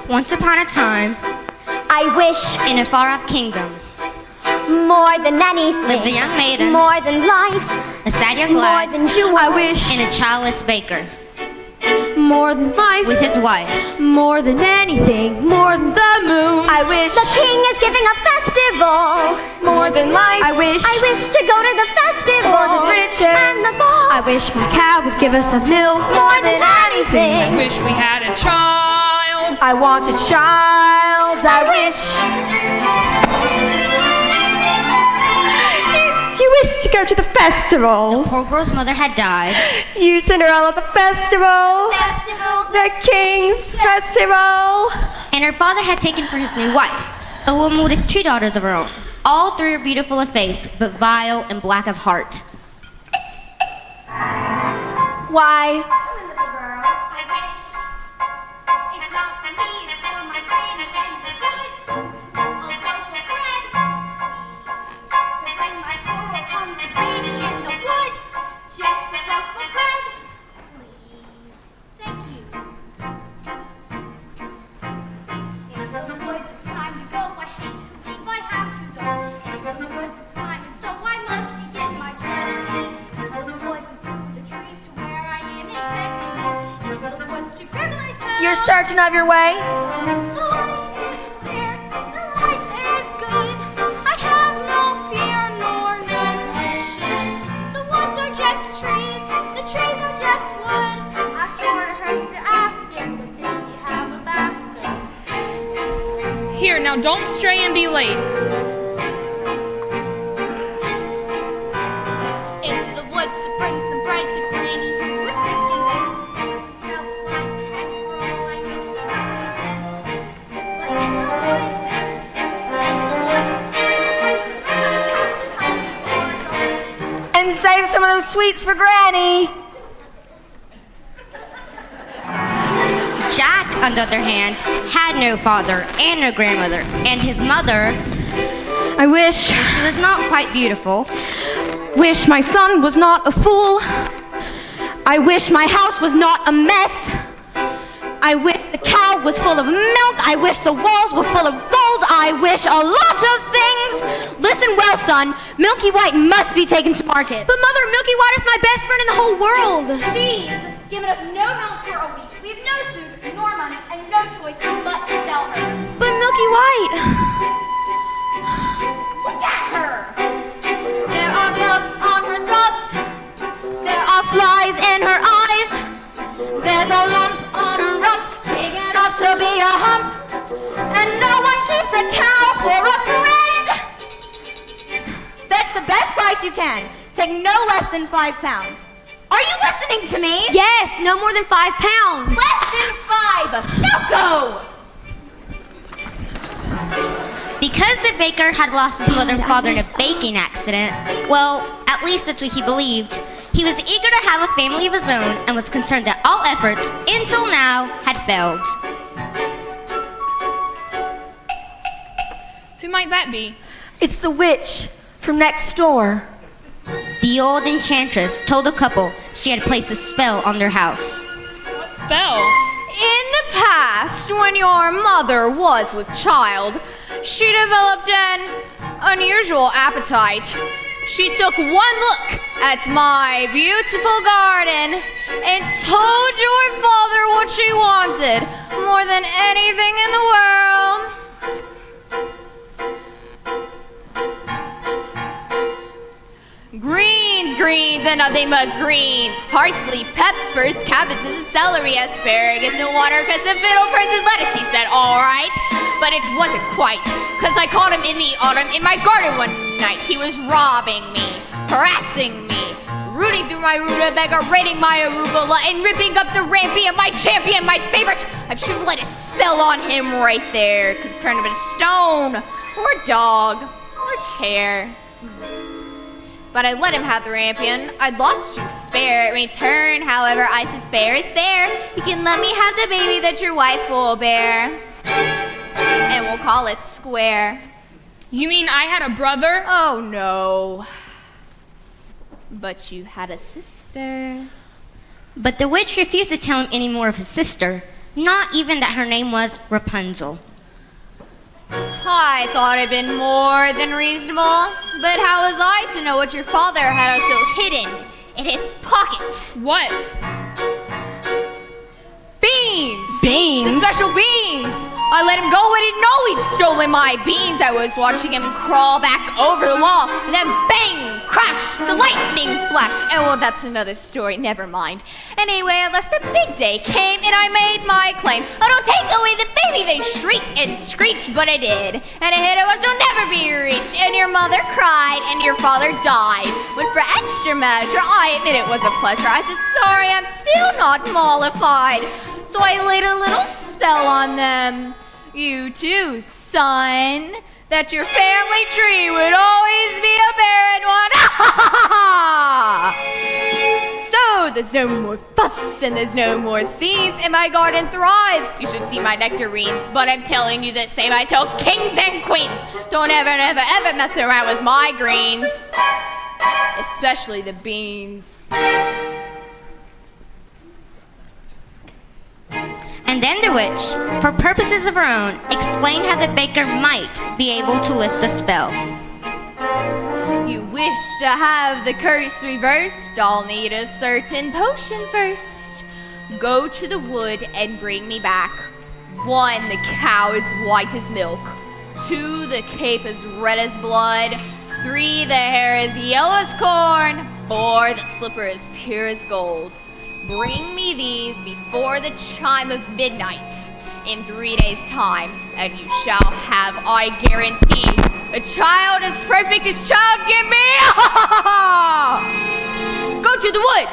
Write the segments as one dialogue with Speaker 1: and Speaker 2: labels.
Speaker 1: Once upon a time,
Speaker 2: I wish
Speaker 1: in a far-off kingdom,
Speaker 2: more than anything,
Speaker 1: lived a young maiden,
Speaker 2: more than life,
Speaker 1: a sad young
Speaker 2: more
Speaker 1: lad,
Speaker 2: than jewels.
Speaker 3: I wish
Speaker 1: and a childless baker,
Speaker 3: more than life,
Speaker 1: with his wife.
Speaker 3: more than anything, more than the moon. I wish
Speaker 2: The king is giving a festival.
Speaker 3: more than life. I wish
Speaker 2: I wish to go to the festival
Speaker 3: more than riches.
Speaker 2: and the ball.
Speaker 3: I wish my cow would give us some milk more than anything.
Speaker 4: I wish we had a child.
Speaker 3: I want a child. I wish. You wish to go to the festival.
Speaker 1: Poor girl's mother had died.
Speaker 3: You, Cinderella, the festival.
Speaker 2: Festival.
Speaker 3: The king's festival.
Speaker 1: And her father had taken for his new wife, a woman with 2 daughters of her own. All 3 are beautiful of face, but vile and black of heart.
Speaker 3: Why? You're certain of your way?
Speaker 4: Here, now don't stray and be late.
Speaker 5: Into the woods to bring some bread to Granny. We're sifting men. Tell flies ahead for all I know she's up to dead. But into the woods, the grandma's house to help me.
Speaker 3: And save some of those sweets for Granny.
Speaker 1: Jack, on the other hand, had no father and no grandmother, and his mother,
Speaker 3: I wish,
Speaker 1: she was not quite beautiful.
Speaker 3: wish my son was not a fool. I wish my house was not a mess. I wish the cow was full of milk. I wish the walls were full of gold. I wish a lot of things. Listen well, son. Milky White must be taken to market.
Speaker 2: But Mother, Milky White is my best friend in the whole world.
Speaker 6: She's given us no milk for a week. We have no food, nor money, and no choice but to sell her.
Speaker 2: But Milky White.
Speaker 6: Look at her!
Speaker 3: There are bugs on her drops. There are flies in her eyes. There's a lump on her rump, big enough to be a hump. And no one keeps a cow for a friend. Fetch the best price you can. Take no less than 5 pounds. Are you listening to me?
Speaker 2: Yes, no more than 5 pounds.
Speaker 3: Less than 5. Now go.
Speaker 1: Because the baker had lost his mother and father in a baking accident, well, at least that's what he believed, he was eager to have a family of his own and was concerned that all efforts, until now, had failed.
Speaker 4: Who might that be?
Speaker 3: It's the witch from next door.
Speaker 1: The old enchantress told the couple she had placed a spell on their house.
Speaker 4: Spell.
Speaker 5: In the past, when your mother was with child, she developed an unusual appetite. She took one look at my beautiful garden and told your father what she wanted more than anything in the world. Greens, and nothing but greens. Parsley, peppers, cabbages, celery, asparagus, and watercress, and fiddle princes lettuce, he said, all right. But it wasn't quite, because I caught him in the autumn in my garden one night. He was robbing me, harassing me, rooting through my rutabaga, raiding my arugula, and ripping up the rampion, my champion, my favorite. I should have let a spell on him right there. Could turn him into stone, or a dog, or a chair. But I let him have the rampion. I'd lots to spare. In return, however, I said, fair is fair. You can let me have the baby that your wife will bear. And we'll call it square.
Speaker 4: You mean I had a brother?
Speaker 5: Oh, no. But you had a sister.
Speaker 1: But the witch refused to tell him any more of his sister, Not even that her name was Rapunzel.
Speaker 5: I thought it'd been more than reasonable, but how was I to know what your father had also hidden in his pockets?
Speaker 4: What?
Speaker 5: Beans!
Speaker 3: Beans?
Speaker 5: The special beans! I let him go. I didn't know he'd stolen my beans. I was watching him crawl back over the wall, and then bang! Crash! The lightning flash! Oh, well, that's another story. Never mind. Anyway, at last the big day came, and I made my claim. I don't take away the baby, they shrieked and screeched, but I did. And a hit which will never be reached. And your mother cried, and your father died. But for extra measure, I admit it was a pleasure. I said, sorry, I'm still not mollified. So I laid a little spell on them. You too, son. That your family tree would always be a barren one. So there's no more fuss and there's no more seeds, and my garden thrives. You should see my nectarines, but I'm telling you the same I tell kings and queens. Don't ever, ever, ever mess around with my greens, especially the beans.
Speaker 1: And then the witch, for purposes of her own, explained how the baker might be able to lift the spell.
Speaker 5: You wish to have the curse reversed? I'll need a certain potion first. Go to the wood and bring me back 1, the cow is white as milk. 2, the cape is red as blood. 3, the hair is yellow as corn. 4, the slipper is pure as gold. Bring me these before the chime of midnight in 3 days' time, and you shall have, I guarantee, a child as perfect as child can be. Go to the wood.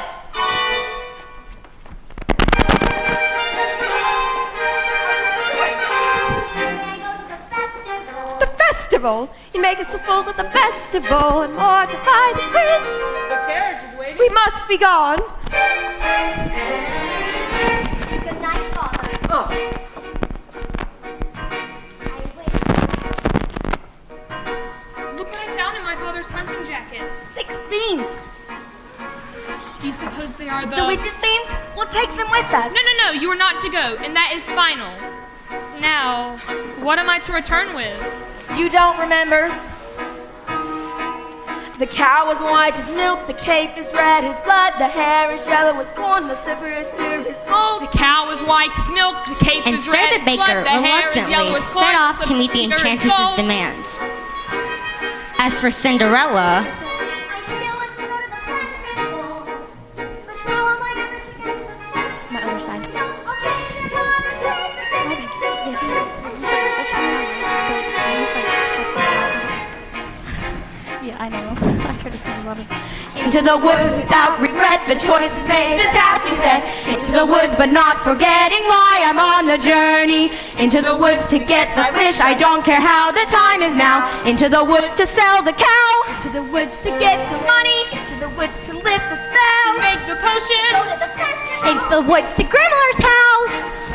Speaker 3: The festival! You make us the fools at the festival and mortify the prince!
Speaker 4: The carriage is waiting.
Speaker 3: We must be gone!
Speaker 6: Good night, Father.
Speaker 3: Oh.
Speaker 4: Look what I found in my father's hunting jacket.
Speaker 6: 6 beans.
Speaker 4: Do you suppose they are
Speaker 6: The witch's beans? We'll take them with us.
Speaker 4: No, you are not to go, and that is final. Now, what am I to return with?
Speaker 3: You don't remember? The cow was white as milk, the cape is red as blood, the hair is yellow as corn, the slipper is pure as gold.
Speaker 4: The cow is white as milk, the cape
Speaker 1: And
Speaker 4: is
Speaker 1: so
Speaker 4: red
Speaker 1: the
Speaker 4: as
Speaker 1: baker
Speaker 4: blood, the hair is yellow
Speaker 1: reluctantly
Speaker 4: as corn,
Speaker 1: set off
Speaker 4: the
Speaker 1: to meet the
Speaker 4: slipper is
Speaker 1: enchantress's
Speaker 4: gold.
Speaker 1: demands. As for Cinderella,
Speaker 6: I still wish to go to the festival. But how am I ever to get to the festival?
Speaker 3: My other side.
Speaker 6: Okay, come on, let's go to the festival.
Speaker 3: Yeah, I know. I try to sing as loud as Into the woods without regret, the choice is made, the task is set. Into the woods, but not forgetting why I'm on the journey. Into the woods to get the fish, I don't care how the time is now. Into the woods to sell the cow. Into the woods to get the money. Into the woods to lift the spell.
Speaker 4: To make the potion.
Speaker 6: Go to the festival.
Speaker 5: Into the woods to Grimler's house.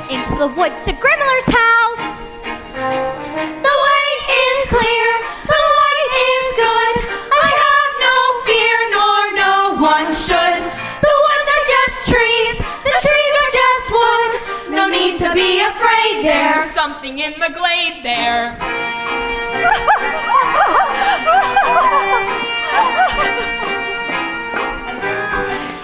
Speaker 5: Into the woods to Grimler's house. The way is clear. The light is good. I have no fear, nor no one should. The woods are just trees. The trees are just wood. No need to be afraid there.
Speaker 4: There's something in the glade there.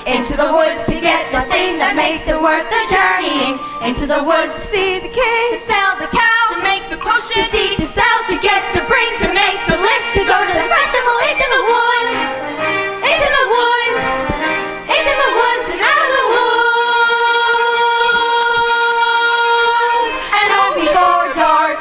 Speaker 3: Into the woods to get the thing that makes it worth the journeying. Into the woods to see the king, to sell the cow,
Speaker 4: To make the potion.
Speaker 3: to see, to sell, to get, to bring, to make, to live, to go to the festival. Into the woods, into the woods, into the woods and out of the woods, and home before dark.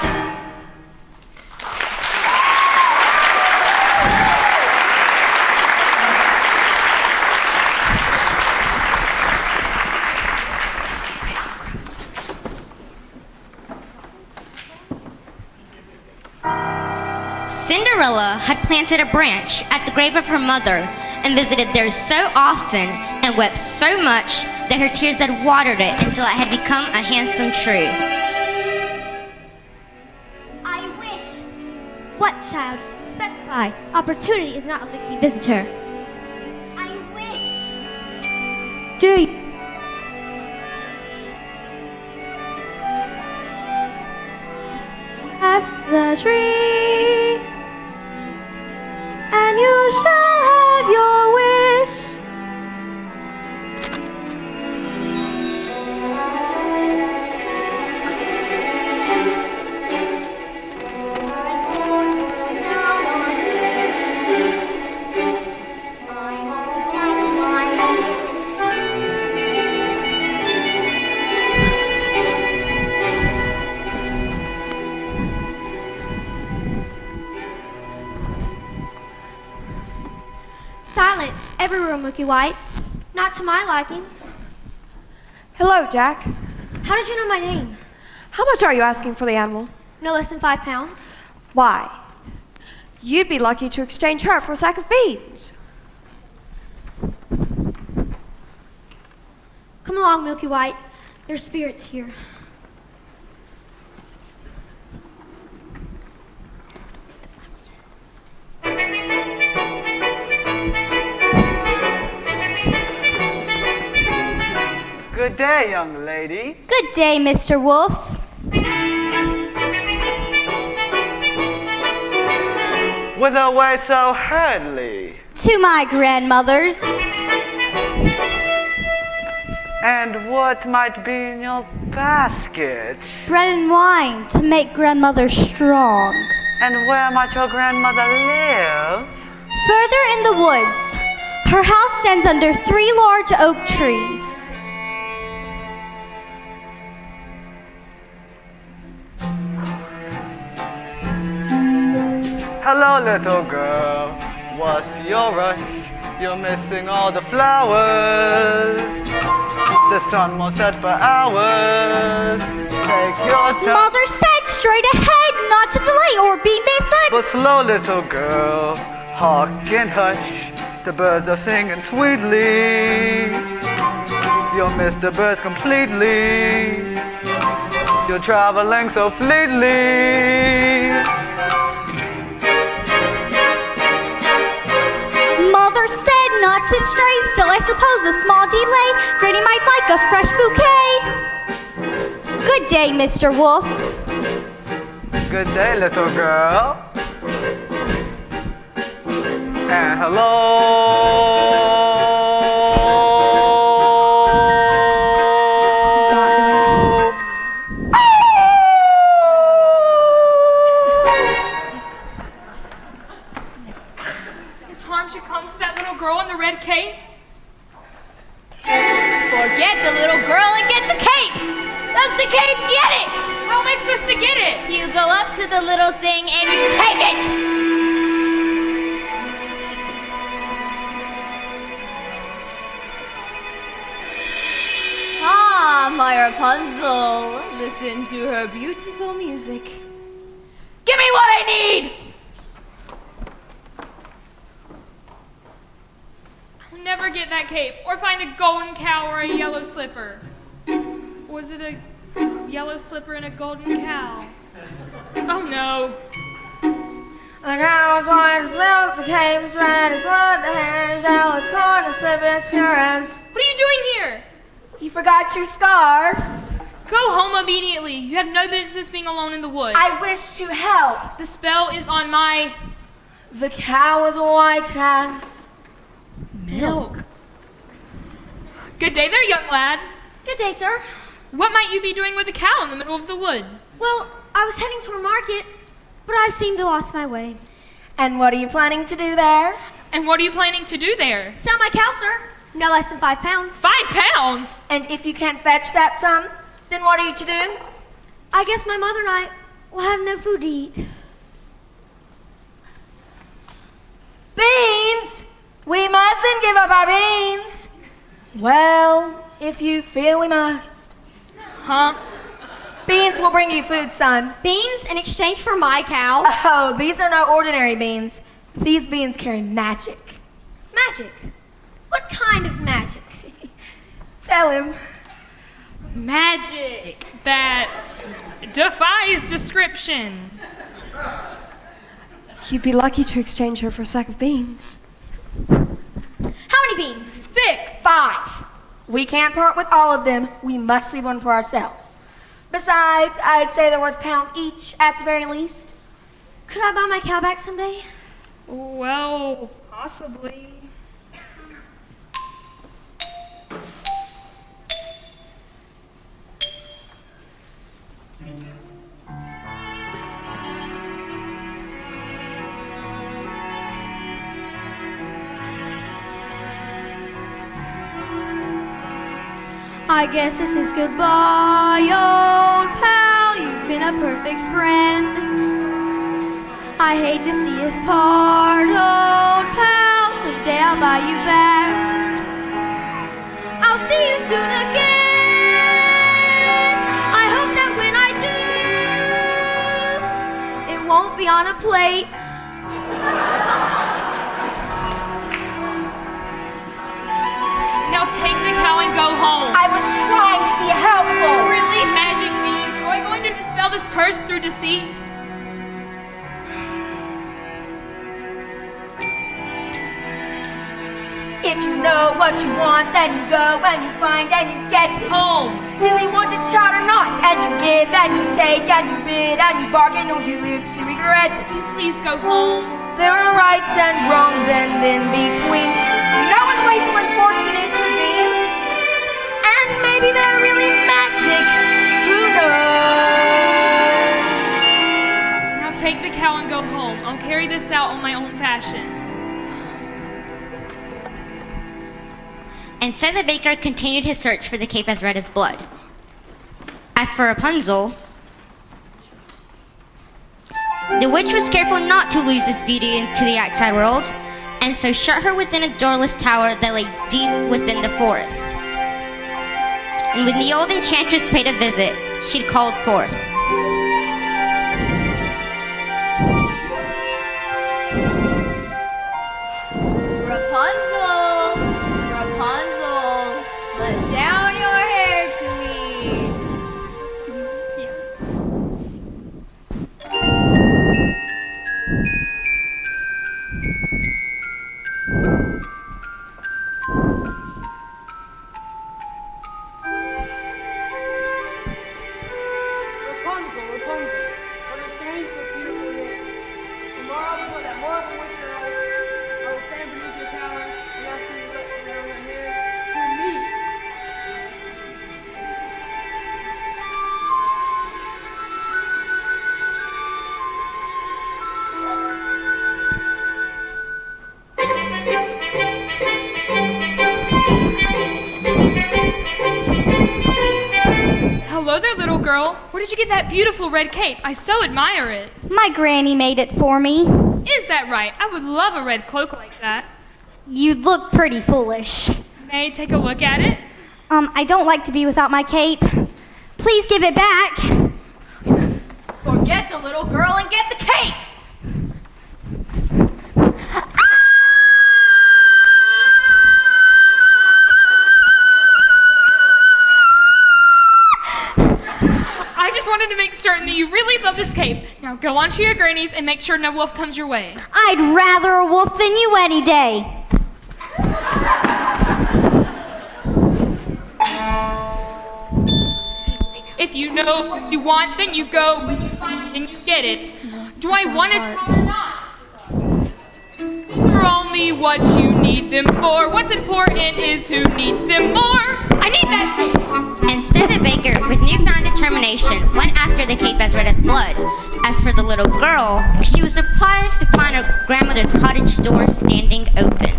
Speaker 1: Cinderella had planted a branch at the grave of her mother and visited there so often and wept so much that her tears had watered it until it had become a handsome tree.
Speaker 6: I wish.
Speaker 2: What, child? Specify. Opportunity is not a lucky visitor.
Speaker 6: I wish.
Speaker 2: Do you? the tree, and you shall have your wish.
Speaker 6: Silence everywhere, Milky White. Not to my liking.
Speaker 2: Hello, Jack.
Speaker 6: How did you know my name?
Speaker 2: How much are you asking for the animal?
Speaker 6: No less than 5 pounds.
Speaker 2: Why? You'd be lucky to exchange her for a sack of beans.
Speaker 6: Come along, Milky White. There's spirits here.
Speaker 7: Good day, young lady.
Speaker 3: Good day, Mr. Wolf.
Speaker 7: Whither away so hurriedly?
Speaker 3: To my grandmother's.
Speaker 7: And what might be in your basket?
Speaker 3: Bread and wine to make grandmother strong.
Speaker 7: And where might your grandmother live?
Speaker 3: Further in the woods. Her house stands under 3 large oak trees.
Speaker 7: Hello, little girl. What's your rush? You're missing all the flowers. The sun won't set for hours. Take your time.
Speaker 3: Mother said straight ahead, not to delay or be misled.
Speaker 7: But slow, little girl. Hark and hush. The birds are singing sweetly. You'll miss the birds completely. You're traveling so fleetly.
Speaker 3: Mother said not to stray, still I suppose a small delay. Granny might like a fresh bouquet. Good day, Mr. Wolf.
Speaker 7: Good day, little girl. And hello.
Speaker 4: Is harm should come to that little girl in the red cape?
Speaker 5: Forget the little girl and get the cape! That's the cape, get it!
Speaker 4: How am I supposed to get it?
Speaker 5: You go up to the little thing and you take it! Ah, my Rapunzel. Listen to her beautiful music. Give me what I need!
Speaker 4: I'll never get that cape, or find a golden cow or a yellow slipper. Was it a yellow slipper and a golden cow? Oh no.
Speaker 8: The cow's white as milk, the cape's red as blood, the hair is yellow as corn, the slip is pure as...
Speaker 4: What are you doing here?
Speaker 8: You forgot your scarf.
Speaker 4: Go home immediately. You have no business being alone in the woods.
Speaker 8: I wish to help.
Speaker 4: The spell is on my
Speaker 8: The cow is white as...
Speaker 4: milk. Good day there, young lad.
Speaker 6: Good day, sir.
Speaker 4: What might you be doing with a cow in the middle of the wood?
Speaker 6: Well, I was heading to a market, but I seem to lost my way.
Speaker 8: And what are you planning to do there?
Speaker 4: And what are you planning to do there?
Speaker 6: Sell my cow, sir. No less than 5 pounds.
Speaker 4: 5 pounds?
Speaker 8: And if you can't fetch that sum, then what are you to do?
Speaker 6: I guess my mother and I will have no food to eat.
Speaker 8: Beans! We mustn't give up our beans. Well, if you feel we must.
Speaker 4: Huh?
Speaker 8: Beans will bring you food, son.
Speaker 6: Beans in exchange for my cow.
Speaker 8: Oh, these are no ordinary beans. These beans carry magic.
Speaker 6: Magic. What kind of magic?
Speaker 8: Tell him.
Speaker 4: Magic that defies description.
Speaker 2: You'd be lucky to exchange her for a sack of beans.
Speaker 6: How many beans?
Speaker 4: 6.
Speaker 8: 5. We can't part with all of them. We must leave one for ourselves. Besides, I'd say they're worth £1 each at the very least.
Speaker 2: Could I buy my cow back someday?
Speaker 4: Well, possibly.
Speaker 6: I guess this is goodbye, old pal. You've been a perfect friend. I hate to see us part, old pal. Someday I'll buy you back. I'll see you soon again. I hope that when I do, it won't be on a plate.
Speaker 4: Now take the cow and go home.
Speaker 8: I was trying to be helpful.
Speaker 4: Really, magic means? Are we going to dispel this curse through deceit?
Speaker 8: If you know what you want, then you go and you find and you get it.
Speaker 4: Home.
Speaker 8: Do we want your child or not? And you give and you take and you bid and you bargain, or you live to regret it.
Speaker 4: Please go home.
Speaker 8: There are rights and wrongs and in-betweens. No one waits when fortune intervenes. And maybe they're really magic. Who knows?
Speaker 4: Now take the cow and go home. I'll carry this out on my own fashion.
Speaker 1: And so the baker continued his search for the cape as red as blood. As for Rapunzel, the witch was careful not to lose this beauty into the outside world, and so shut her within a doorless tower that lay deep within the forest. And when the old enchantress paid a visit, she called forth.
Speaker 5: Rapunzel, Rapunzel, let down your hair to me.
Speaker 9: Rapunzel, Rapunzel, what a strange but beautiful name. Tomorrow, before that horrible winter ice, I will stand beneath your tower and ask you to let down your hair to me.
Speaker 4: Hello there, little girl. Where did you get that beautiful red cape? I so admire it.
Speaker 6: My granny made it for me.
Speaker 4: Is that right? I would love a red cloak like that.
Speaker 6: You look pretty foolish.
Speaker 4: May I take a look at it?
Speaker 6: I don't like to be without my cape. Please give it back.
Speaker 5: Forget the little girl and get the cape.
Speaker 4: I just wanted to make certain that you really love this cape. Now go on to your granny's and make sure no wolf comes your way.
Speaker 6: I'd rather a wolf than you any day.
Speaker 4: If you know what you want, then you go. When you find it, then you get it. Do I want it or not? They're only what you need them for. What's important is who needs them more. I need that cape.
Speaker 1: And so the baker, with newfound determination, went after the cape as red as blood. As for the little girl, she was surprised to find her grandmother's cottage door standing open.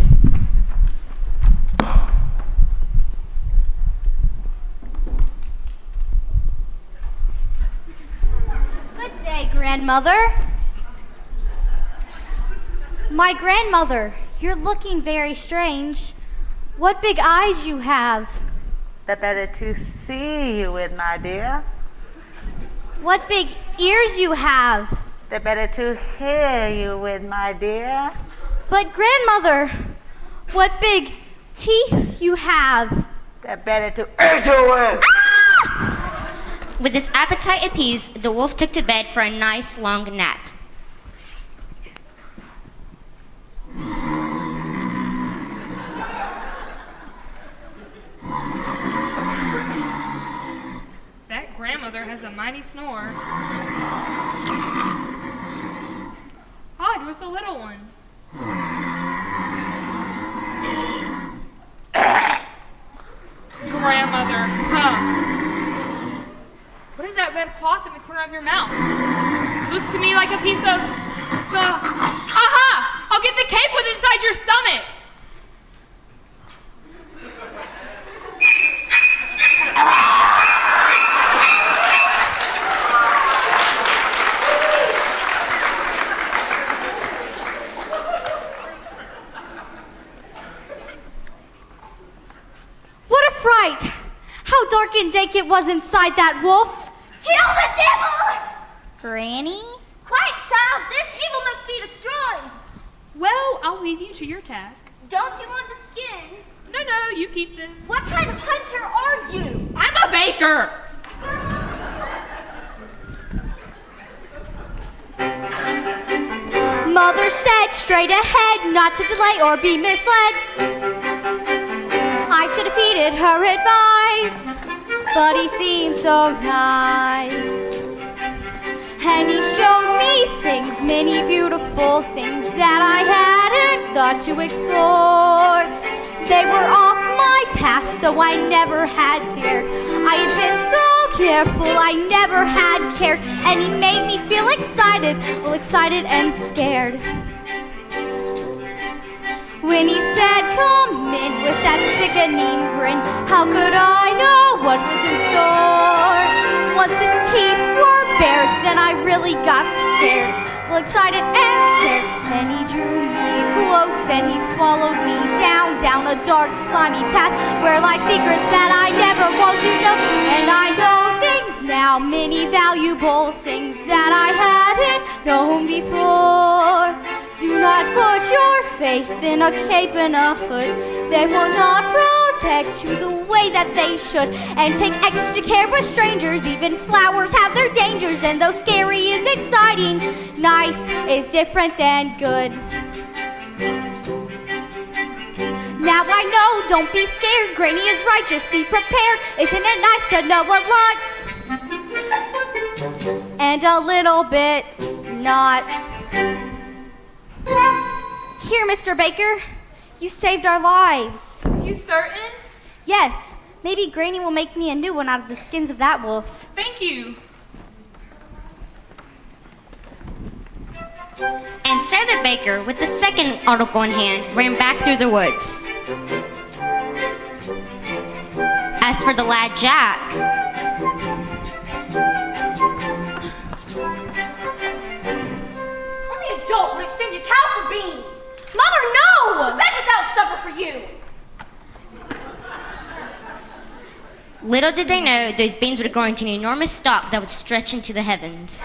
Speaker 6: Good day, grandmother. My grandmother, you're looking very strange. What big eyes you have.
Speaker 10: The better to see you with, my dear.
Speaker 6: What big ears you have.
Speaker 10: The better to hear you with, my dear.
Speaker 6: But grandmother, what big teeth you have.
Speaker 10: The better to eat you with.
Speaker 1: With his appetite appeased, the wolf took to bed for a nice long nap.
Speaker 4: That grandmother has a mighty snore. was the little one. Grandmother, huh? What is that red cloth in the corner of your mouth? Looks to me like a piece of... aha! I'll get the cape with inside your stomach!
Speaker 6: What a fright! How dark and dank it was inside that wolf!
Speaker 3: Kill the devil!
Speaker 5: Granny?
Speaker 3: Quiet, child. This evil must be destroyed.
Speaker 4: Well, I'll leave you to your task.
Speaker 3: Don't you want the skins?
Speaker 4: No, you keep them.
Speaker 3: What kind of hunter are you?
Speaker 4: I'm a baker!
Speaker 6: Mother said straight ahead, not to delay or be misled. I should have heeded her advice, but he seemed so nice. And he showed me things, many beautiful things that I hadn't thought to explore. They were off my path, so I never had dared. I had been so careful, I never had cared. And he made me feel excited, well, excited and scared. When he said, come in, with that sickening grin, how could I know what was in store? Once his teeth were bared, then I really got scared, well, excited and scared. And he drew me close and he swallowed me down a dark, slimy path where lie secrets that I never want to know. And I know things now, many valuable things that I hadn't known before. Do not put your faith in a cape and a hood. They will not protect you the way that they should. And take extra care with strangers. Even flowers have their dangers. And though scary is exciting, nice is different than good. Now I know, don't be scared. Granny is right, just be prepared. Isn't it nice to know a lot? And a little bit not. Here, Mr. Baker, you saved our lives.
Speaker 4: You certain?
Speaker 6: Yes, maybe Granny will make me a new one out of the skins of that wolf.
Speaker 4: Thank you.
Speaker 1: And so the baker, with the second article in hand, ran back through the woods. As for the lad Jack,
Speaker 8: Only an adult would exchange a cow for beans. Mother, no! That is out supper for you.
Speaker 1: little did they know those beans would grow into an enormous stalk that would stretch into the heavens.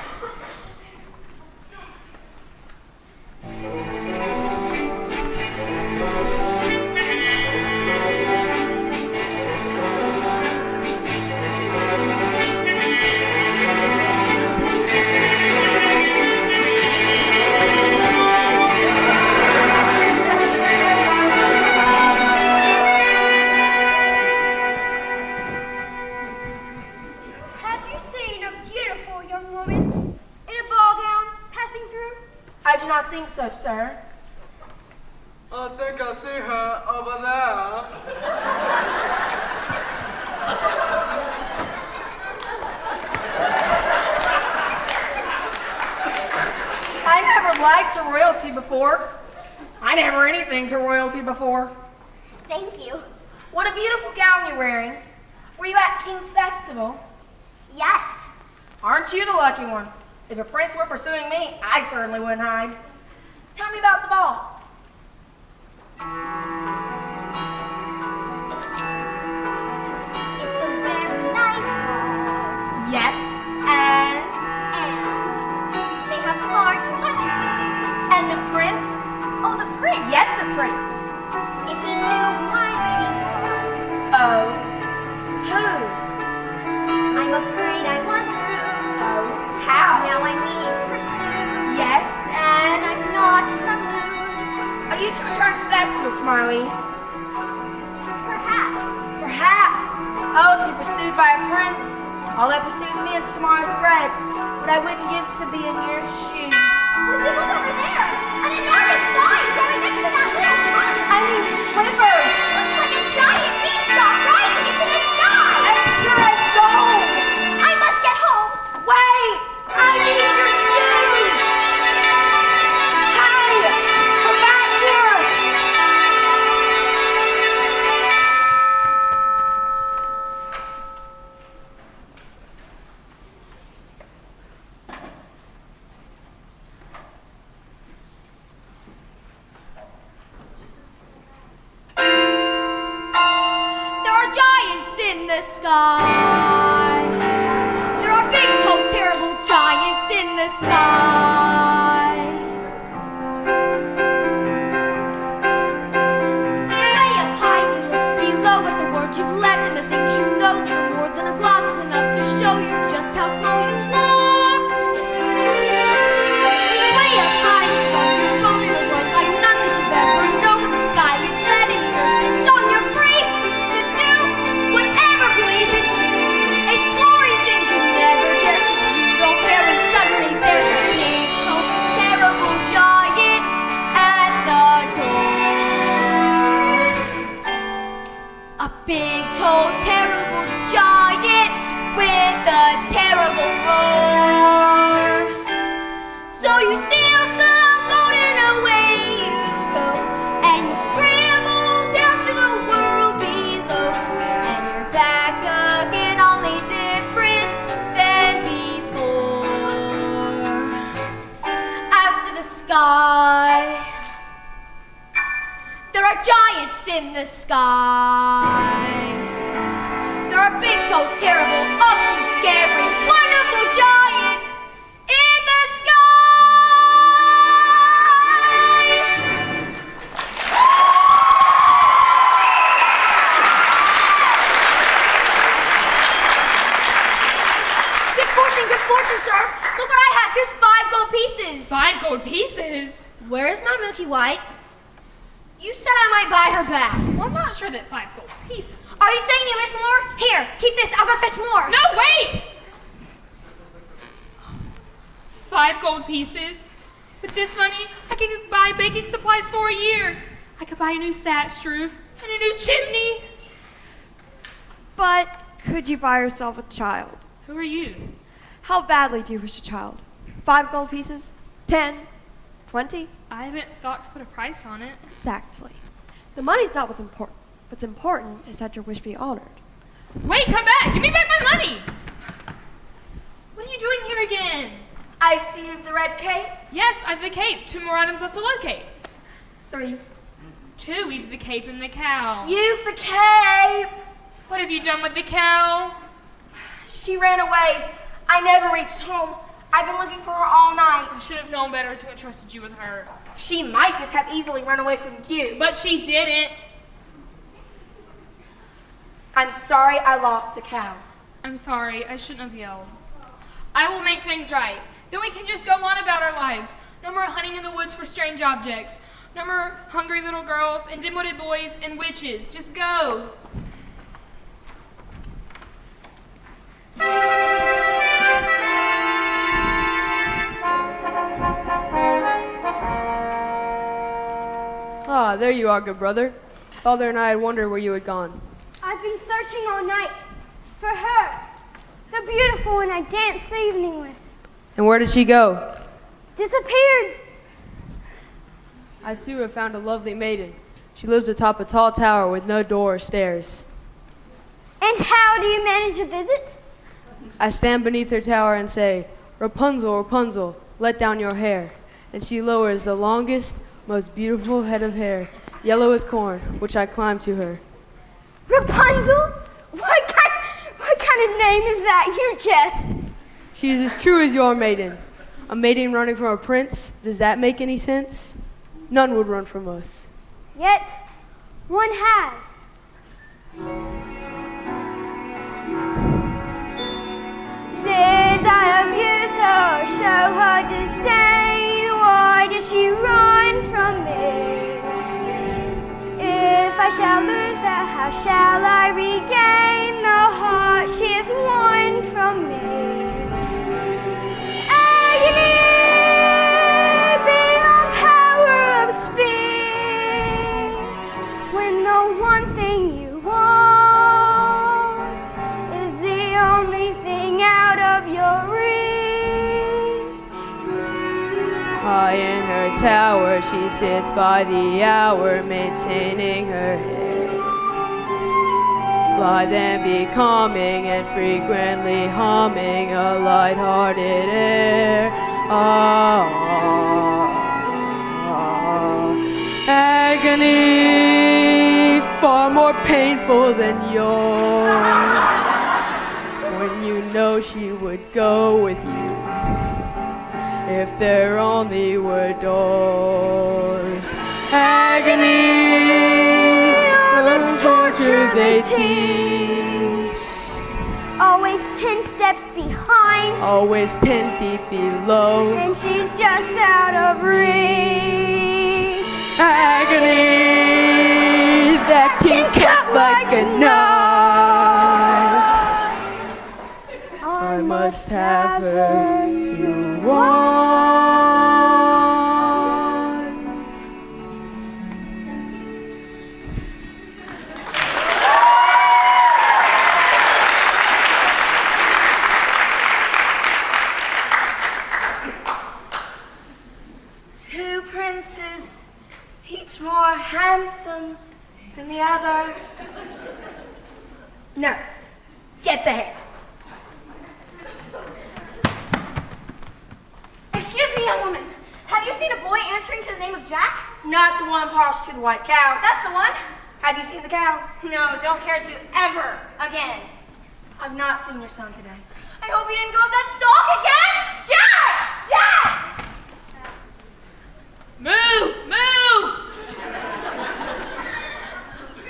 Speaker 8: I do not think so, sir.
Speaker 7: I think I see her over there.
Speaker 8: I never liked to royalty before. I never anything to royalty before.
Speaker 3: Thank you.
Speaker 8: What a beautiful gown you're wearing. Were you at King's Festival?
Speaker 3: Yes.
Speaker 8: Aren't you the lucky one? If a prince were pursuing me, I certainly wouldn't hide. Tell me about the ball.
Speaker 3: It's a very nice ball.
Speaker 8: Yes, and
Speaker 3: They have far too much food.
Speaker 8: and the prince?
Speaker 3: Oh, the prince.
Speaker 8: Yes, the prince.
Speaker 3: If he knew who I really was.
Speaker 8: Oh, who?
Speaker 3: I'm afraid I was rude.
Speaker 8: Oh, how?
Speaker 3: Now I'm being pursued.
Speaker 8: Yes,
Speaker 3: And
Speaker 8: and
Speaker 3: I'm not in the mood.
Speaker 8: are you to return to the festival tomorrow Eve?
Speaker 3: Perhaps.
Speaker 8: Perhaps. Oh, to be pursued by a prince. All that pursues me is tomorrow's bread. But I wouldn't give to be in your shoes.
Speaker 3: Would you look over there? A An enormous vine growing next to that little park.
Speaker 8: I mean slippers.
Speaker 3: Looks like a giant beanstalk rising into the sky.
Speaker 8: As pure as gold.
Speaker 3: I must get home.
Speaker 8: Wait! I need your shoes! Hey! Come back here!
Speaker 6: There are giants in the sky. There are big, tall, terrible giants in the sky. Way up high, you look below at the world you've left and the things you know. Little more than a glance enough to show you just how small you are. Way up high, you are your own in a world like none that you've ever known. The sky is letting the earth is stone. You're free to do whatever pleases you, exploring things you never dare 'cause you don't care. And suddenly there's a big, tall, terrible giant at the door. A big, tall, terrible giant with a terrible roar. So you steal some gold and away you go, and you scramble down to the world below, and you're back again, only different than before. After the sky, there are giants in the sky. There are big, tall, terrible, awesome, scary, wonderful giants in the sky. Good fortune, sir. Look what I have. Here's 5 gold pieces.
Speaker 4: 5 gold pieces?
Speaker 6: Where's my Milky White? You said I might buy her back.
Speaker 4: Well, I'm not sure that 5 gold pieces.
Speaker 6: Are you saying you wish more? Here, keep this. I'll go fetch more.
Speaker 4: No, wait! 5 gold pieces? With this money, I could buy baking supplies for a year. I could buy a new thatch roof and a new chimney.
Speaker 8: But could you buy yourself a child?
Speaker 4: Who are you?
Speaker 8: How badly do you wish a child? 5 gold pieces? 10? 20?
Speaker 4: I haven't thought to put a price on it.
Speaker 8: Exactly. The money's not what's important. What's important is that your wish be honored.
Speaker 4: Wait, come back! Give me back my money! What are you doing here again?
Speaker 8: I see you've the red cape.
Speaker 4: Yes, I've the cape. 2 more items left to locate.
Speaker 8: 3.
Speaker 4: 2, we've the cape and the cow.
Speaker 8: You've the cape.
Speaker 4: What have you done with the cow?
Speaker 8: She ran away. I never reached home. I've been looking for her all night.
Speaker 4: I should have known better to have trusted you with her.
Speaker 8: She might just have easily run away from you.
Speaker 4: But she didn't.
Speaker 8: I'm sorry I lost the cow.
Speaker 4: I'm sorry, I shouldn't have yelled. I will make things right. Then we can just go on about our lives. No more hunting in the woods for strange objects. No more hungry little girls and dim-witted boys and witches. Just go.
Speaker 9: Ah, there you are, good brother. Father and I had wondered where you had gone.
Speaker 2: I've been searching all night for her, the beautiful one I danced the evening with.
Speaker 9: And where did she go?
Speaker 2: Disappeared.
Speaker 9: I too have found a lovely maiden. She lives atop a tall tower with no door or stairs.
Speaker 2: And how do you manage a visit?
Speaker 9: I stand beneath her tower and say, Rapunzel, Rapunzel, let down your hair. And she lowers the longest, most beautiful head of hair, yellow as corn, which I climb to her.
Speaker 2: Rapunzel? What kind of name is that? You jest.
Speaker 9: She is as true as your maiden. A maiden running from a prince, does that make any sense? None would run from us.
Speaker 2: Yet, one has. Did I abuse her, show her disdain? Why did she run from me? If I shall lose her, how shall I regain the heart she has won from me? Agony beyond power.
Speaker 9: tower, she sits by the hour, maintaining her head. Blithe and becoming, and frequently humming a light-hearted air. Agony, far more painful than yours. When you know she would go with you, if there only were doors. Agony, the torture they teach.
Speaker 2: Always 10 steps behind,
Speaker 9: Always 10 feet below.
Speaker 2: and she's just out of reach.
Speaker 9: Agony that can cut like a knife. I must have her to wife.
Speaker 8: Two princes, each more handsome than the other. No, get the hair.
Speaker 3: Excuse me, young woman. Have you seen a boy answering to the name of Jack?
Speaker 8: Not the one parsed to the white cow.
Speaker 3: That's the one.
Speaker 8: Have you seen the cow?
Speaker 3: No, don't care to ever again.
Speaker 8: I've not seen your son today.
Speaker 3: I hope you didn't go up that stalk again. Jack! Jack!
Speaker 4: Moo!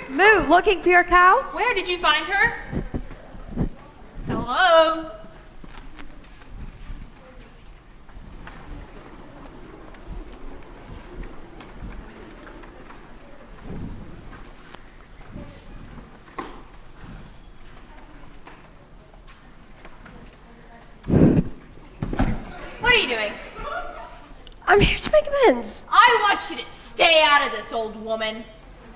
Speaker 6: Moo, looking for your cow?
Speaker 4: Where did you find her? Hello?
Speaker 5: What are you doing?
Speaker 6: I'm here to make amends.
Speaker 5: I want you to stay out of this, old woman.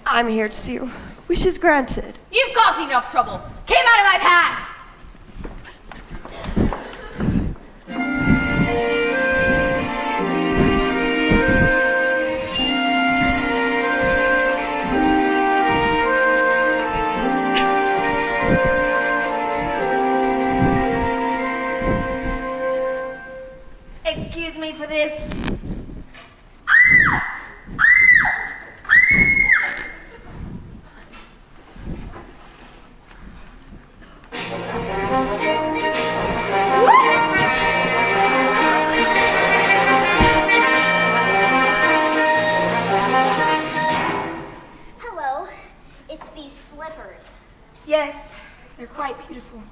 Speaker 6: I'm here to see you. Wishes granted.
Speaker 5: You've caused enough trouble. Came out of my path.
Speaker 8: Excuse me for this.
Speaker 3: Hello. It's these slippers.
Speaker 8: Yes, they're quite beautiful.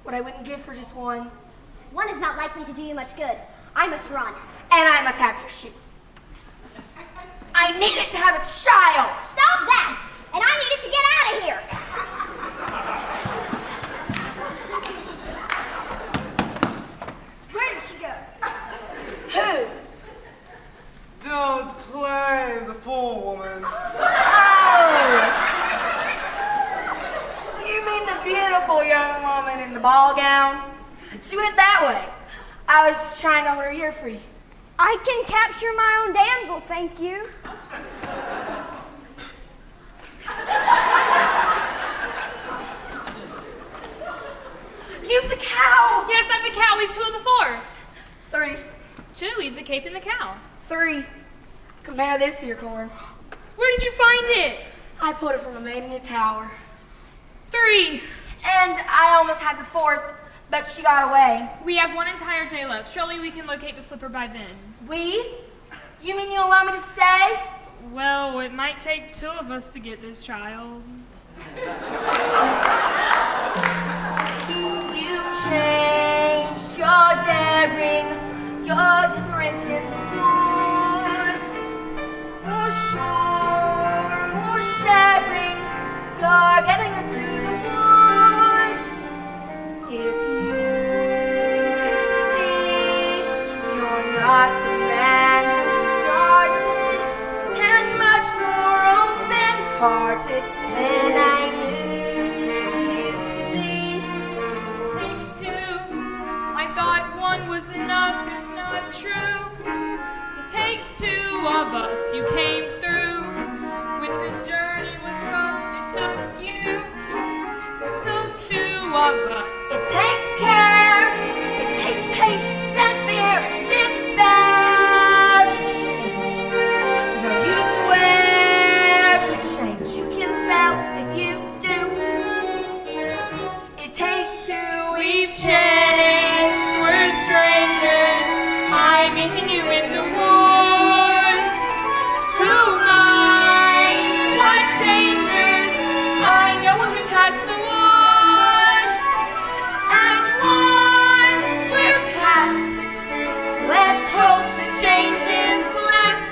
Speaker 8: What I wouldn't give for just one.
Speaker 3: One is not likely to do you much good. I must run.
Speaker 8: And I must have your shoe. I need it to have a child.
Speaker 3: Stop that! And I needed to get out of here. Where did she go?
Speaker 8: Who?
Speaker 7: Don't play the fool, woman.
Speaker 8: Oh! You mean the beautiful young woman in the ball gown? She went that way. I was just trying to hold her here for you.
Speaker 2: I can capture my own damsel, thank you.
Speaker 8: You've the cow!
Speaker 4: Yes, I'm the cow. We've two of the four.
Speaker 8: 3.
Speaker 4: Two, we've the cape and the cow.
Speaker 8: 3. Compare this to your corn.
Speaker 4: Where did you find it?
Speaker 8: I put it from a maid in a tower.
Speaker 4: 3.
Speaker 8: And I almost had the 4th, but she got away.
Speaker 4: We have one entire day left. Surely we can locate the slipper by then.
Speaker 8: We? You mean you'll allow me to stay?
Speaker 4: Well, it might take two of us to get this child.
Speaker 8: You've changed, you're daring, you're different in the woods. More sure, more sharing, you're getting us through the woods. If you could see, you're not the man who started, and much more open-hearted than I knew you to be.
Speaker 4: Takes two. I thought one was enough. It's not true. of us.
Speaker 8: It takes care, it takes patience and fear and despair to change. Though you swear to change, you can tell if you do. It takes two.
Speaker 4: We've changed, we're strangers. I'm meeting you in the woods. Who minds what dangers? I know when we pass the woods. And once we're past, let's hope the changes last.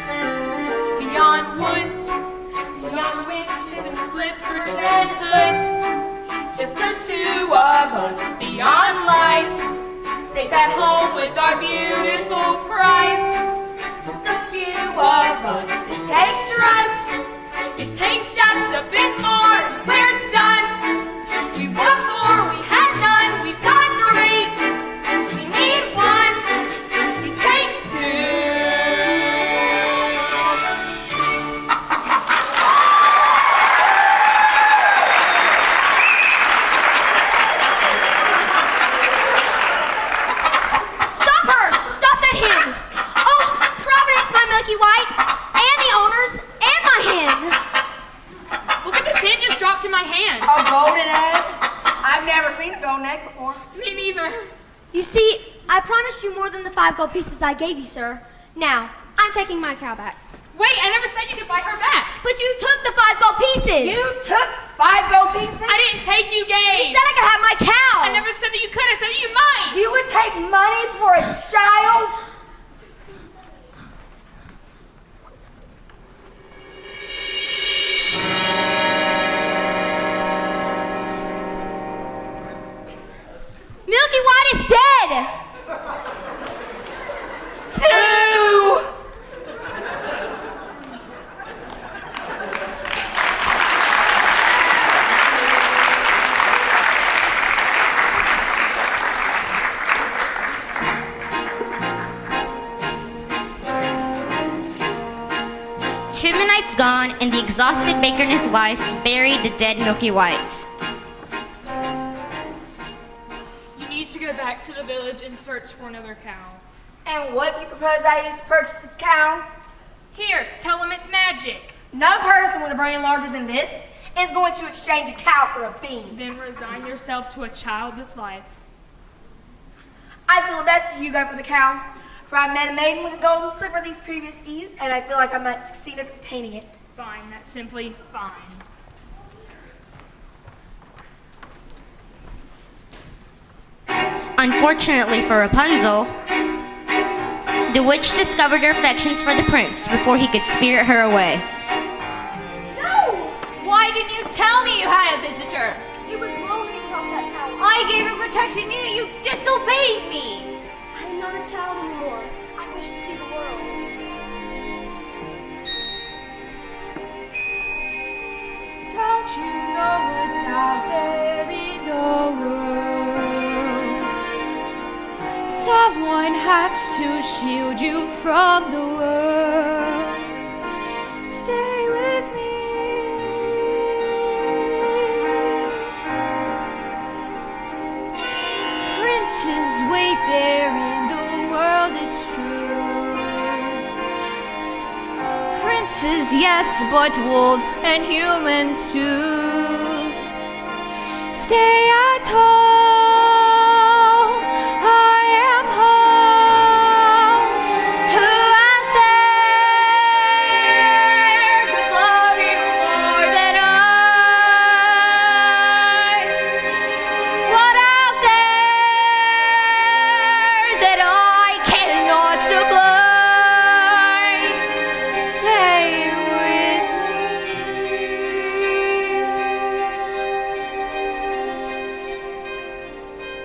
Speaker 4: Beyond woods, beyond witches and slippers and hoods. Just the two of us, beyond lies. Safe at home with our beautiful prize. Just a few of us, it takes trust. It takes just a bit more, we're done. We want more, we had none, we've got three. We need one, it takes two.
Speaker 6: Stop her! Stop that hen! Oh, Providence, my Milky White, and the owners, and my hen!
Speaker 4: Look at this hand just dropped in my hand.
Speaker 8: A golden egg? I've never seen a golden egg before.
Speaker 4: Me neither.
Speaker 6: You see, I promised you more than the 5 gold pieces I gave you, sir. Now, I'm taking my cow back.
Speaker 4: Wait, I never said you could buy her back.
Speaker 6: But you took the 5 gold pieces!
Speaker 8: You took 5 gold pieces?
Speaker 4: I didn't take you,
Speaker 6: You
Speaker 4: Gabe.
Speaker 6: said I could have my cow!
Speaker 4: I never said that you could. I said that you might.
Speaker 8: You would take money for a child?
Speaker 6: Milky White is dead!
Speaker 8: 2!
Speaker 1: Two midnights gone, and the exhausted baker and his wife buried the dead Milky White.
Speaker 4: You need to go back to the village and search for another cow.
Speaker 8: And what do you propose I use to purchase this cow?
Speaker 4: Here, tell him it's magic.
Speaker 8: No person with a brain larger than this is going to exchange a cow for a bean.
Speaker 4: Then resign yourself to a childless life.
Speaker 8: I feel the best if you go for the cow, for I met a maiden with a golden slipper these previous eves, and I feel like I might succeed at obtaining it.
Speaker 4: Fine, that's simply fine.
Speaker 1: Unfortunately for Rapunzel, the witch discovered her affections for the prince before he could spirit her away.
Speaker 8: No!
Speaker 5: Why didn't you tell me you had a visitor?
Speaker 8: It was lonely atop that tower.
Speaker 5: I gave her protection, you disobeyed me.
Speaker 8: I am not a child anymore. I wish to see the world.
Speaker 3: Don't you know what's out there in the world? Someone has to shield you from the world. Stay with me. Princes wait there in the world, it's true. Princes, yes, but wolves and humans too. Stay at home, I am home. Who out there could love you more than I? What out there that I cannot supply? Stay with me.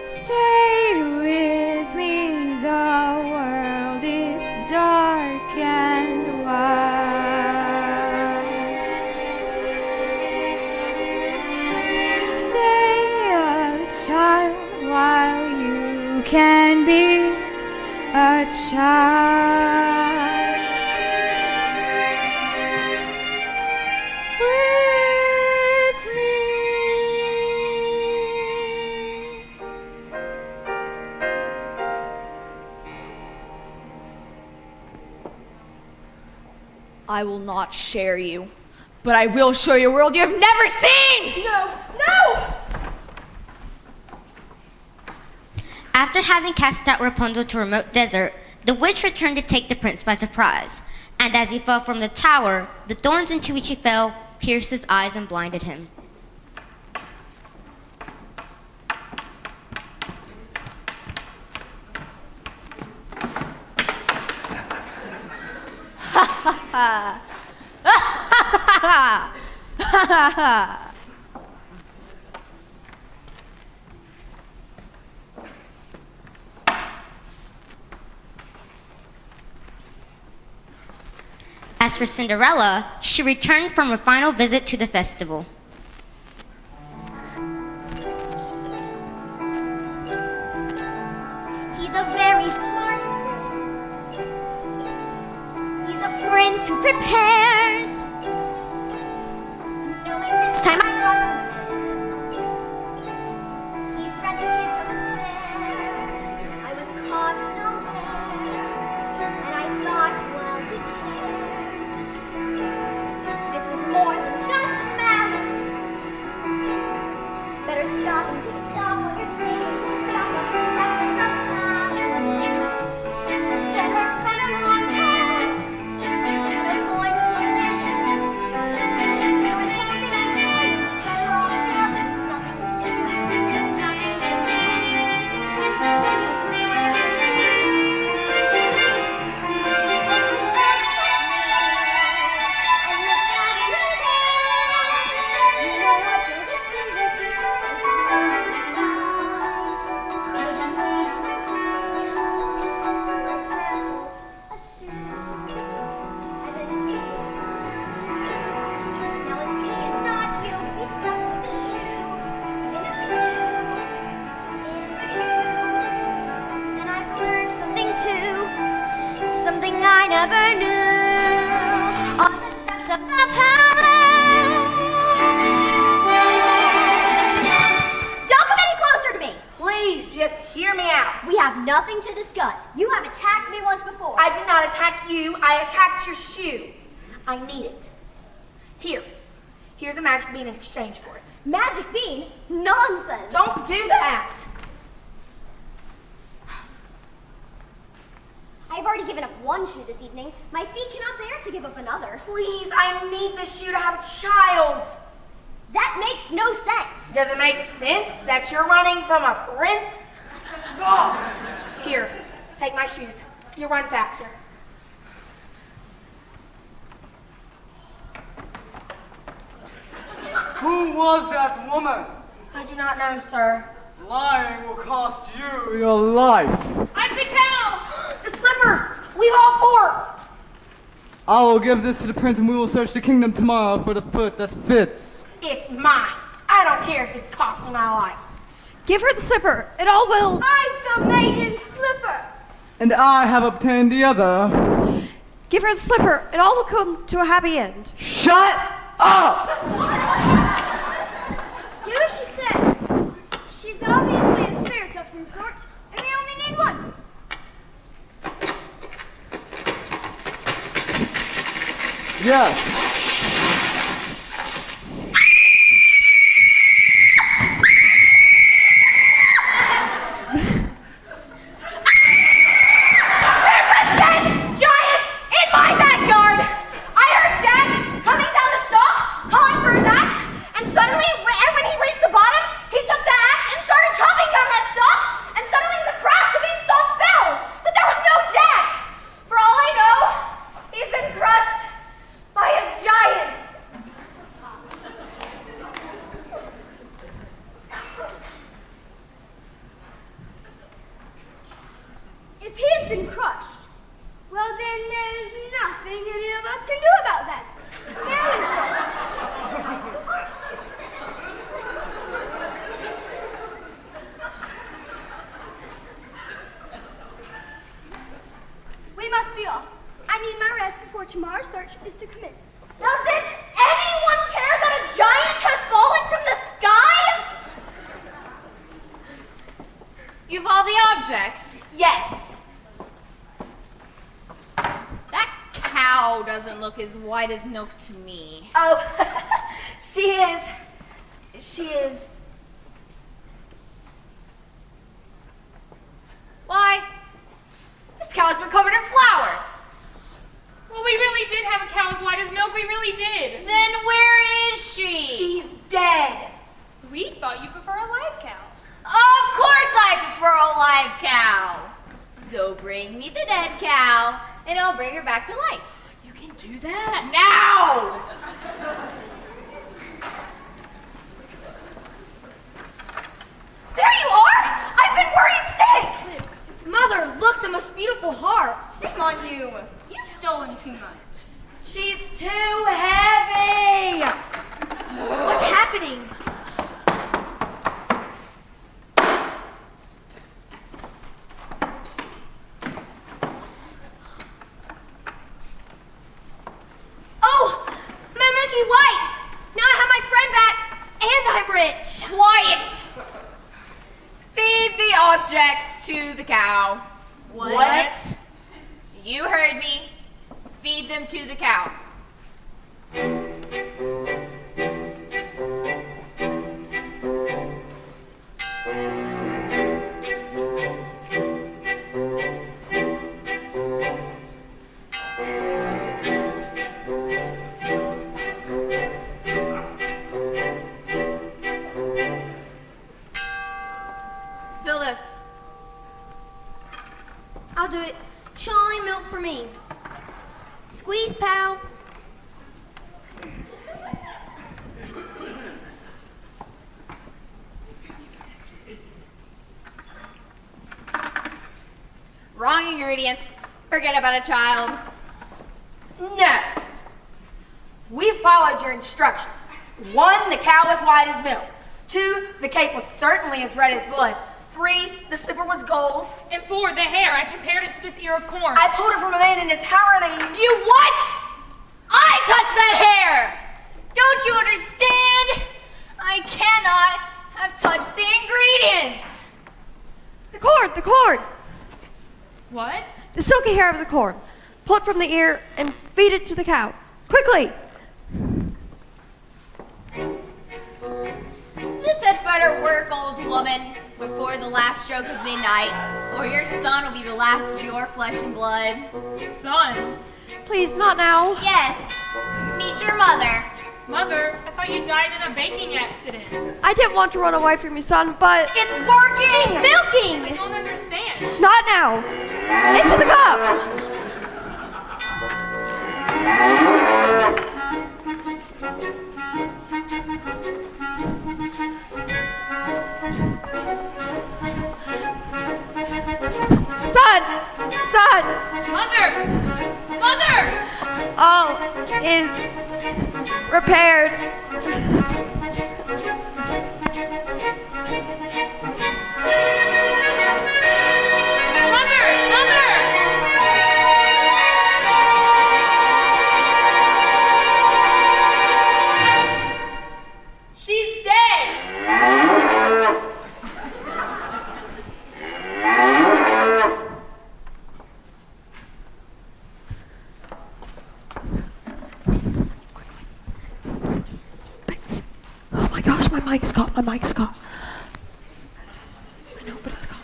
Speaker 3: Stay with me. The world is dark and wide. Stay a child while you can be a child. With me.
Speaker 5: I will not share you, but I will show you a world you have never seen!
Speaker 8: No! No!
Speaker 1: After having cast out Rapunzel to a remote desert, the witch returned to take the prince by surprise. And as he fell from the tower, the thorns into which he fell pierced his eyes and blinded him. As for Cinderella, she returned from her final visit to the festival.
Speaker 2: He's a very smart prince. He's a prince who prepares. Knowing this time I got him. He's ready to the stairs. I was caught unawares, and I thought, well, he cares. This is more than just malice. Better stop and take stock while you're speaking. Stop on the steps and come down. Better run along there and avoid the collision. There was something I knew. Wrong there, there's nothing to choose. There's nothing to lose. So you something I never knew on the steps of the palace. Don't come any closer to me.
Speaker 8: Please, just hear me out.
Speaker 2: We have nothing to discuss. You have attacked me once before.
Speaker 8: I did not attack you. I attacked your shoe. I need it. Here's a magic bean in exchange for it.
Speaker 2: Magic bean? Nonsense.
Speaker 8: Don't do that.
Speaker 2: I've already given up one shoe this evening. My feet cannot bear to give up another.
Speaker 8: Please, I need this shoe to have a child.
Speaker 2: That makes no sense.
Speaker 8: Does it make sense that you're running from a prince? Stop. Here, take my shoes. You run faster.
Speaker 7: Who was that woman?
Speaker 8: I do not know, sir.
Speaker 7: Lying will cost you your life.
Speaker 4: I'm the cow!
Speaker 8: The slipper! We've all four!
Speaker 7: I will give this to the prince and we will search the kingdom tomorrow for the foot that fits.
Speaker 8: It's mine. I don't care if this costs me my life.
Speaker 6: Give her the slipper. It all will.
Speaker 2: I'm the maiden's slipper.
Speaker 7: And I have obtained the other.
Speaker 6: Give her the slipper. It all will come to a happy end.
Speaker 7: Shut up!
Speaker 2: Do as she says. She's obviously a spirit of some sort, and we only need one.
Speaker 7: Yes.
Speaker 8: Giant in my backyard! I heard Jack coming down the stalk, calling for his axe, and suddenly, when he reached the bottom, he took the axe and started chopping down that stalk, and suddenly with a crash, the beanstalk fell! But there was no Jack! For all I know, he's been crushed by a giant!
Speaker 2: If he has been crushed, well then there's nothing any of us can do about that. We must be off. I need my rest before tomorrow's search is to commence.
Speaker 8: Doesn't anyone care that a giant has fallen from the sky?
Speaker 5: You've all the objects.
Speaker 8: Yes.
Speaker 5: That cow cow doesn't look as white as milk to me.
Speaker 8: Oh, she is.
Speaker 5: Why? This cow has been covered in flour.
Speaker 4: Well, we really did have a cow as white as milk. We really did.
Speaker 5: Then where is she?
Speaker 8: She's dead.
Speaker 4: We thought you prefer a live cow.
Speaker 5: Of course I prefer a live cow. So bring me the dead cow, and I'll bring her back to life.
Speaker 4: You can do that.
Speaker 5: Now!
Speaker 8: There you are! I've been worried sick! His mother's look, the most beautiful heart. Shame on you. You've stolen too much. She's too heavy! What's happening? Oh! My Milky White! Now I have my friend back, and I'm rich!
Speaker 5: Quiet! Feed the objects to the cow.
Speaker 8: What?
Speaker 5: You heard me. Feed them to the cow. Fill this.
Speaker 6: I'll do it. Surely milk for me. Squeeze, pal.
Speaker 5: Wrong ingredients. Forget about a child.
Speaker 8: No. We followed your instructions. 1, the cow was white as milk. 2, the cake was certainly as red as blood. 3, the slipper was gold.
Speaker 4: And 4, the hair. I compared it to this ear of corn.
Speaker 8: I pulled it from a man in a tower and I...
Speaker 5: You what? I touched that hair! Don't you understand? I cannot have touched the ingredients.
Speaker 11: The cord!
Speaker 4: What?
Speaker 11: The silky hair of the cord. Pull it from the ear and feed it to the cow. Quickly!
Speaker 5: This had better work, old woman, before the last stroke of midnight, or your son will be the last of your flesh and blood.
Speaker 4: Son.
Speaker 11: Please, not now.
Speaker 5: Yes, meet your mother.
Speaker 4: Mother, I thought you died in a baking accident.
Speaker 11: I didn't want to run away from you, son, but
Speaker 8: It's working!
Speaker 6: She's milking!
Speaker 4: I don't understand.
Speaker 11: not now. Into the cup! Son!
Speaker 4: Mother! Mother!
Speaker 11: All is repaired.
Speaker 4: Mother! She's dead!
Speaker 11: Thanks. Oh my gosh, my mic's gone. I know, but it's gone.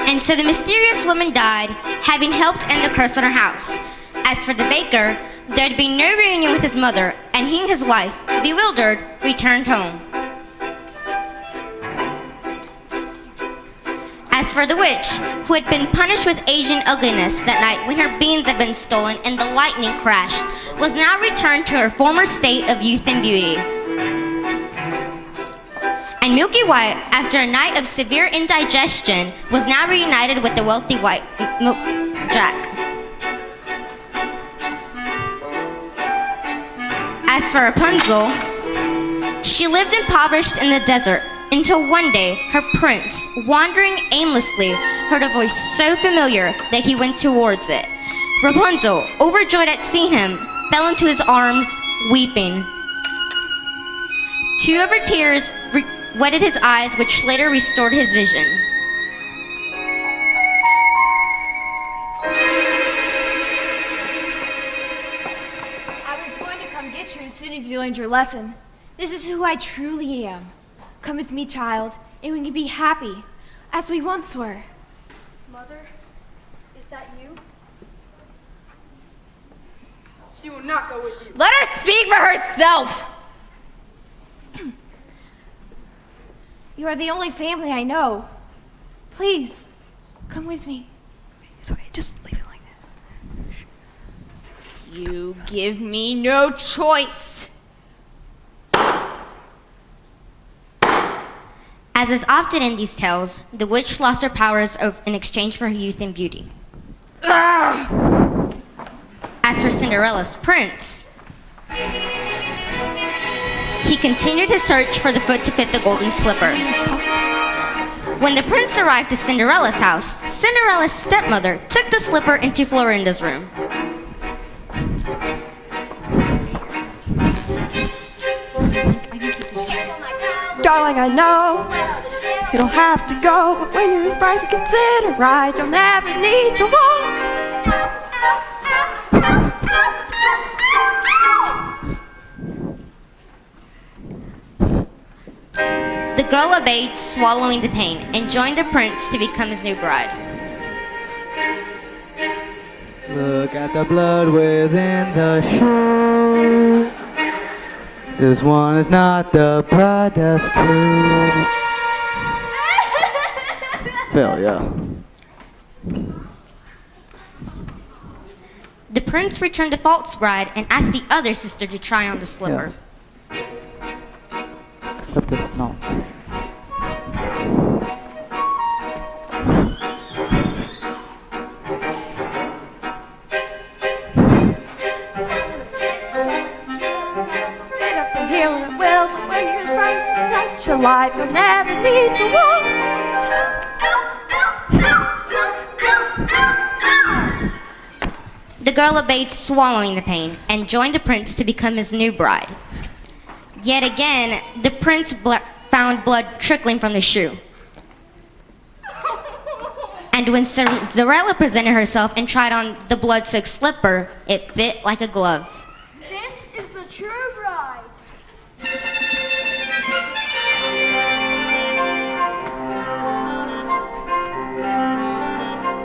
Speaker 1: And so the mysterious woman died, having helped end the curse on her house. As for the baker, there'd be no reunion with his mother, and he and his wife, bewildered, returned home. As for the witch, who had been punished with aging ugliness that night when her beans had been stolen and the lightning crashed, was now returned to her former state of youth and beauty. And Milky White, after a night of severe indigestion, was now reunited with the wealthy white milk Jack. As for Rapunzel, she lived impoverished in the desert until one day her prince, wandering aimlessly, heard a voice so familiar that he went towards it. Rapunzel, overjoyed at seeing him, fell into his arms, weeping. 2 of her tears wetted his eyes, which later restored his vision.
Speaker 5: soon as you learned your lesson. This is who I truly am. Come with me, child, and we can be happy, as we once were.
Speaker 6: Mother, is that you?
Speaker 9: She will not go with you.
Speaker 5: Let her speak for herself! You are the only family I know. Please, come with me.
Speaker 11: It's okay, just leave it like that.
Speaker 5: You give me no choice.
Speaker 1: As is often in these tales, the witch lost her powers in exchange for her youth and beauty. As for Cinderella's prince, he continued his search for the foot to fit the golden slipper. When the prince arrived to Cinderella's house, Cinderella's stepmother took the slipper into Florinda's room.
Speaker 11: Darling, I know you don't have to go, but when you're as bright you consider right, you'll never need to walk.
Speaker 1: The girl obeyed, swallowing the pain, and joined the prince to become his new bride.
Speaker 7: Look at the blood within the shoe. This one is not the bride, that's true. Phil, yeah.
Speaker 1: The prince returned the false bride and asked the other sister to try on the slipper.
Speaker 7: Except it not.
Speaker 11: Get up and heal and it will, but when you're as bright as such a light, you'll never need to walk.
Speaker 1: The girl obeyed, swallowing the pain, and joined the prince to become his new bride. Yet again, the prince found blood trickling from the shoe. And when Cinderella presented herself and tried on the blood-soaked slipper, it fit like a glove.
Speaker 2: This is the true bride.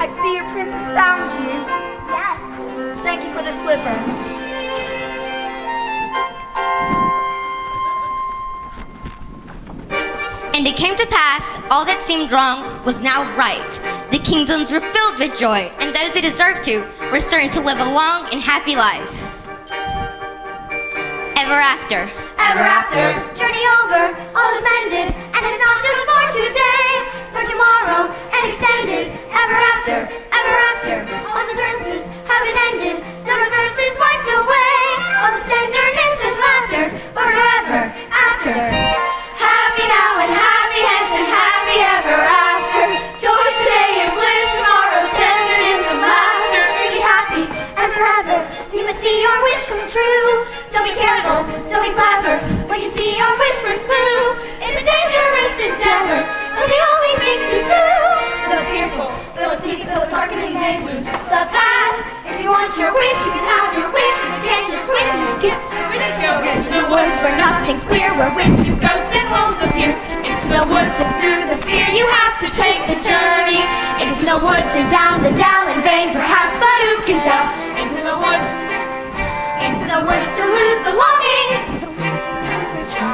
Speaker 8: I see your princess found you.
Speaker 2: Yes.
Speaker 8: Thank you for the slipper.
Speaker 1: And it came to pass, all that seemed wrong was now right. The kingdoms were filled with joy, and those who deserved to were certain to live a long and happy life. Ever after.
Speaker 2: Ever after, journey over, all is ended, and it's not just for today, for tomorrow, and extended. Ever after, all the verses haven't ended, the reverse is wiped away, all the tenderness and laughter, forever after. Happy now and happy hence and happy ever after. Joy today and bliss tomorrow, tenderness and laughter. To be happy and forever, you must see your wish come true. Don't be careful, don't be clever, when you see your wish pursue. It's a dangerous endeavor, but the only thing to do. Though it's fearful, though it's deep, though it's hard, you may lose the path. If you want your wish, you can have your wish, but you can't just wish and you get. Witches go into the woods where nothing's clear, where witches, ghosts, and wolves appear. Into the woods and through the fear, you have to take the journey. Into the woods and down the dell, in vain perhaps, but who can tell? Into the woods to lose the longing,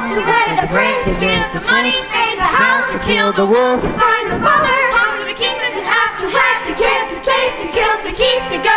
Speaker 2: to wed the prince, steal the money, save the house,
Speaker 7: Kill the wolf.
Speaker 2: to find the father, conquer the kingdom, to have, to hack, to give, to save, to kill, to keep, to go.